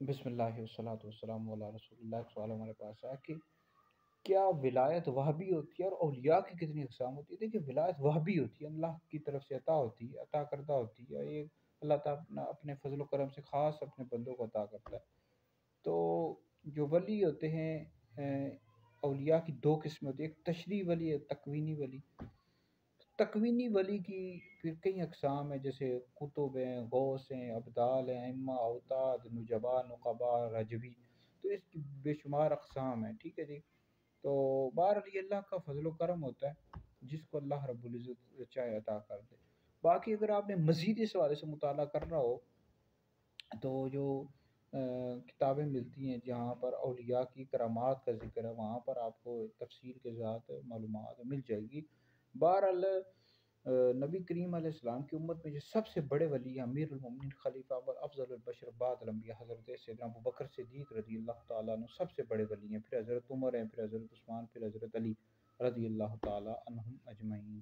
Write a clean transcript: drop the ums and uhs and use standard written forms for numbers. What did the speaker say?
بسم اللہ والصلاۃ والسلام علی رسول اللہ۔ ایک سوال ہمارے پاس ہے کہ کیا ولایت وہابی ہوتی ہے اور اولیاء کی کتنی اقسام ہوتی ہے؟ دیکھیے، ولایت وہابی ہوتی ہے، اللہ کی طرف سے عطا ہوتی ہے، عطا کردہ ہوتی ہے یہ۔ اللہ تعالیٰ اپنے فضل و کرم سے خاص اپنے بندوں کو عطا کرتا ہے۔ تو جو ولی ہوتے ہیں، اولیاء کی دو قسمیں ہوتی ہیں، ایک تشریعی ولی ہے، تکوینی ولی۔ تکوینی ولی کی پھر کئی اقسام ہیں، جیسے کتب ہیں، غوث ہیں، ابدال ہیں، ائمہ، اوتاد، نجبا، نقبا، رجوی۔ تو اس کی بے شمار اقسام ہیں، ٹھیک ہے جی۔ تو بہرحال یہ اللہ کا فضل و کرم ہوتا ہے، جس کو اللہ رب العزت چاہے عطا کر دے۔ باقی اگر آپ نے مزید اس حوالے سے مطالعہ کرنا ہو تو جو کتابیں ملتی ہیں جہاں پر اولیاء کی کرامات کا ذکر ہے، وہاں پر آپ کو تفصیل کے ساتھ معلومات مل جائے گی۔ بہرحال نبی کریم علیہ السلام کی امت میں جو سب سے بڑے ولی ہیں، امیر المومنین، خلیفہ اول، افضل البشر بعد الانبیاء، حضرت سیدنا ابوبکر صدیق رضی اللہ تعالیٰ عنہ سب سے بڑے ولی ہیں، پھر حضرت عمر ہیں، پھر حضرت عثمان، پھر حضرت علی رضی اللہ تعالیٰ عنہم اجمعین۔